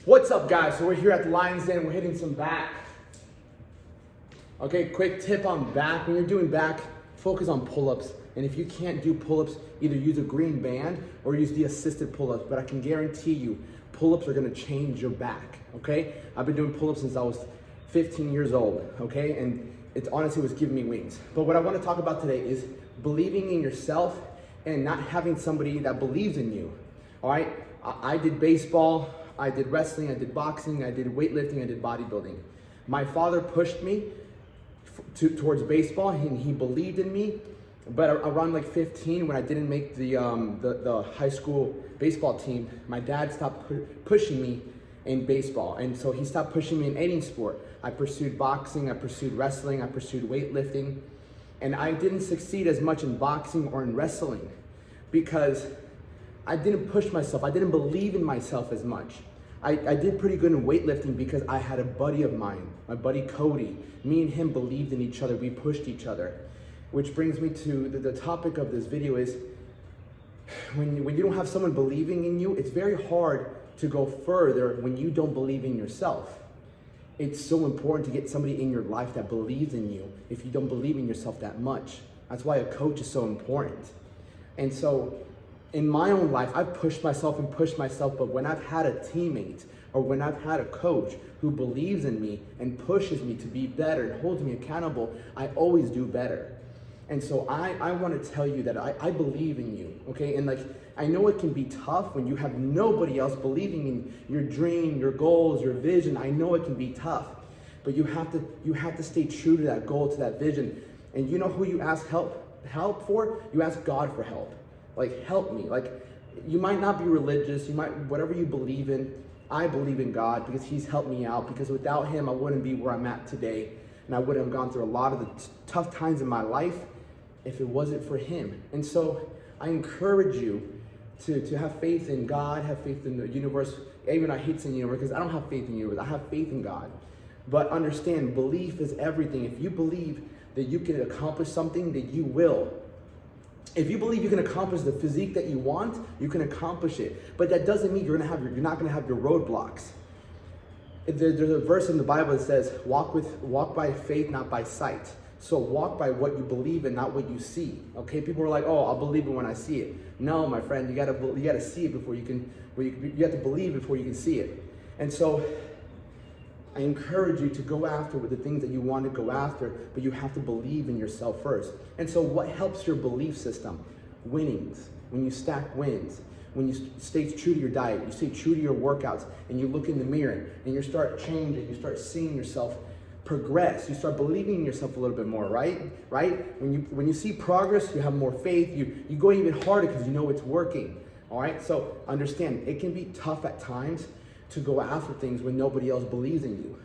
What's up, guys? So we're here at the Lions Den. We're hitting some back. Okay, quick tip on back. When you're doing back, focus on pull-ups. And if you can't do pull-ups, either use a green band or use the assisted pull-ups. But I can guarantee you, pull-ups are gonna change your back, okay? I've been doing pull-ups since I was 15 years old, okay? And it honestly was giving me wings. But what I wanna talk about today is believing in yourself and not having somebody that believes in you, all right? I did baseball, I did wrestling, I did boxing, I did weightlifting, I did bodybuilding. My father pushed me towards baseball, and he believed in me. But around like 15, when I didn't make the high school baseball team, my dad stopped pushing me in baseball. And so he stopped pushing me in any sport. I pursued boxing, I pursued wrestling, I pursued weightlifting. And I didn't succeed as much in boxing or in wrestling because I didn't push myself. I didn't believe in myself as much. I did pretty good in weightlifting because I had a buddy of mine, my buddy Cody. Me and him believed in each other. We pushed each other. Which brings me to the topic of this video is when you don't have someone believing in you, it's very hard to go further when you don't believe in yourself. It's so important to get somebody in your life that believes in you if you don't believe in yourself that much. That's why a coach is so important. And so in my own life, I've pushed myself, but when I've had a teammate or when I've had a coach who believes in me and pushes me to be better and holds me accountable, I always do better. And so I want to tell you that I believe in you, okay? And like, I know it can be tough when you have nobody else believing in your dream, your goals, your vision. I know it can be tough, but you have to stay true to that goal, to that vision. And you know who you ask help for? You ask God for help. Like, help me. Like, you might not be religious, whatever you believe in, I believe in God because He's helped me out, because without Him, I wouldn't be where I'm at today. And I wouldn't have gone through a lot of the tough times in my life if it wasn't for Him. And so I encourage you to have faith in God, have faith in the universe. Even I hate saying universe because I don't have faith in the universe. I have faith in God. But understand, belief is everything. If you believe that you can accomplish something, that you will. If you believe you can accomplish the physique that you want, you can accomplish it. But that doesn't mean you're not gonna have your roadblocks. There's a verse in the Bible that says, walk by faith, not by sight. So walk by what you believe and not what you see. Okay, people are like, oh, I'll believe it when I see it. No, my friend, you gotta see it before you can. You have to believe before you can see it. And so I encourage you to go after with the things that you want to go after, but you have to believe in yourself first. And so what helps your belief system? Winnings. When you stack wins. When you stay true to your diet, you stay true to your workouts, and you look in the mirror, and you start changing, you start seeing yourself progress, you start believing in yourself a little bit more, right? When you see progress, you have more faith, you go even harder because you know it's working, all right? So understand, it can be tough at times to go after things when nobody else believes in you.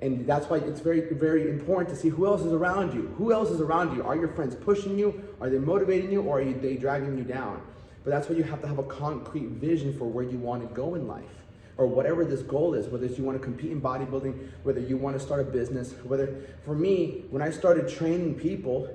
And that's why it's very, very important to see who else is around you. Who else is around you? Are your friends pushing you? Are they motivating you? Or are they dragging you down? But that's why you have to have a concrete vision for where you want to go in life, or whatever this goal is, whether it's you want to compete in bodybuilding, whether you want to start a business, for me, when I started training people,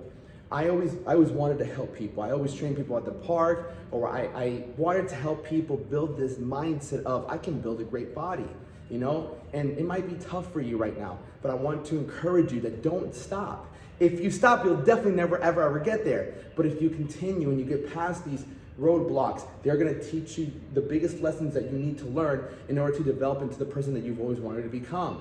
I always wanted to help people. I always trained people at the park, or I wanted to help people build this mindset of, I can build a great body, you know? And it might be tough for you right now, but I want to encourage you that don't stop. If you stop, you'll definitely never, ever get there. But if you continue and you get past these roadblocks, they're gonna teach you the biggest lessons that you need to learn in order to develop into the person that you've always wanted to become,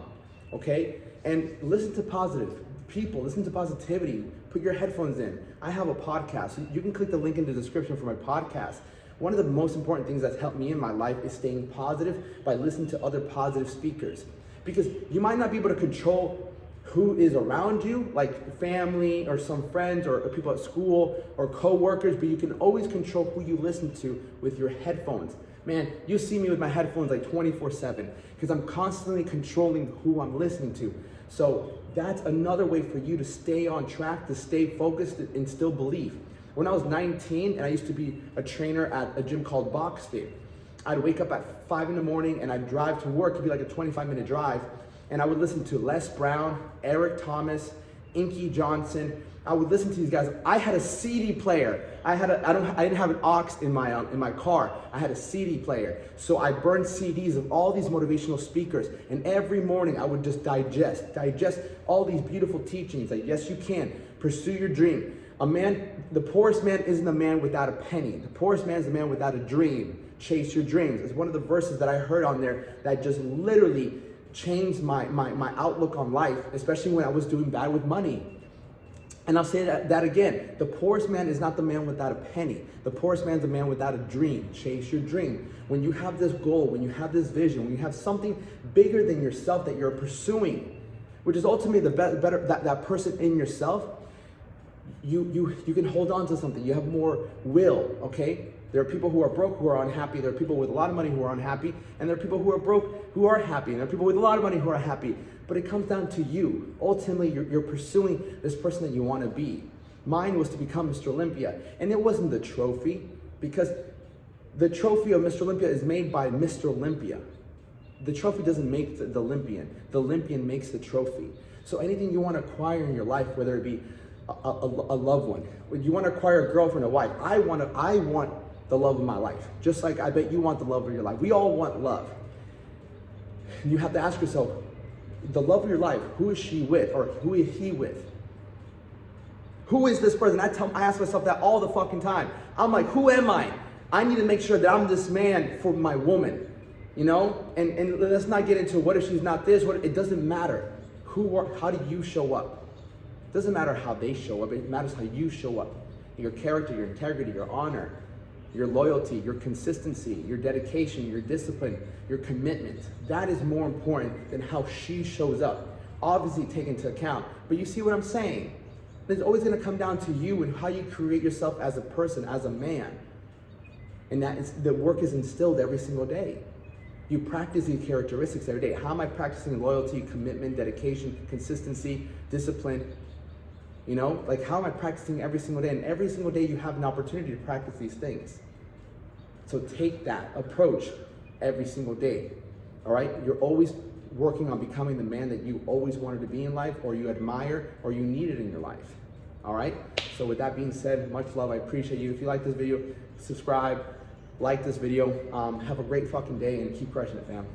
okay? And listen to positive people, listen to positivity, put your headphones in. I have a podcast. You can click the link in the description for my podcast. One of the most important things that's helped me in my life is staying positive by listening to other positive speakers. Because you might not be able to control who is around you, like family or some friends or people at school or co-workers, but you can always control who you listen to with your headphones. Man, you see me with my headphones like 24/7 because I'm constantly controlling who I'm listening to. So that's another way for you to stay on track, to stay focused and still believe. When I was 19 and I used to be a trainer at a gym called BoxFit, I'd wake up at 5 in the morning and I'd drive to work. It'd be like a 25-minute drive. And I would listen to Les Brown, Eric Thomas, Inky Johnson, I would listen to these guys. I had a CD player. I didn't have an aux in my car. I had a CD player. So I burned CDs of all these motivational speakers, and every morning I would just digest all these beautiful teachings. Like, yes, you can pursue your dream. The poorest man isn't a man without a penny. The poorest man is a man without a dream. Chase your dreams. It's one of the verses that I heard on there that just literally changed my outlook on life, especially when I was doing bad with money. And I'll say that again. The poorest man is not the man without a penny. The poorest man is the man without a dream. Chase your dream. When you have this goal, when you have this vision, when you have something bigger than yourself that you're pursuing, which is ultimately that person in yourself, you can hold on to something. You have more will, okay? There are people who are broke who are unhappy. There are people with a lot of money who are unhappy. And there are people who are broke who are happy. And there are people with a lot of money who are happy. But it comes down to you. Ultimately, you're pursuing this person that you want to be. Mine was to become Mr. Olympia. And it wasn't the trophy, because the trophy of Mr. Olympia is made by Mr. Olympia. The trophy doesn't make the Olympian. The Olympian makes the trophy. So anything you want to acquire in your life, whether it be a loved one, when you want to acquire a girlfriend, a wife, I want the love of my life. Just like I bet you want the love of your life. We all want love. You have to ask yourself, the love of your life, who is she with, or who is he with? Who is this person? I ask myself that all the fucking time. I'm like, who am I? I need to make sure that I'm this man for my woman, you know? And let's not get into what if she's not this, it doesn't matter. How do you show up? It doesn't matter how they show up, it matters how you show up. Your character, your integrity, your honor, your loyalty, your consistency, your dedication, your discipline, your commitment. That is more important than how she shows up. Obviously take into account, but you see what I'm saying? It's always gonna come down to you and how you create yourself as a person, as a man. And the work is instilled every single day. You practice these characteristics every day. How am I practicing loyalty, commitment, dedication, consistency, discipline? You know, like how am I practicing every single day? And every single day you have an opportunity to practice these things. So take that approach every single day, all right? You're always working on becoming the man that you always wanted to be in life, or you admire, or you needed in your life, all right? So with that being said, much love, I appreciate you. If you like this video, subscribe, like this video. Have a great fucking day and keep crushing it, fam.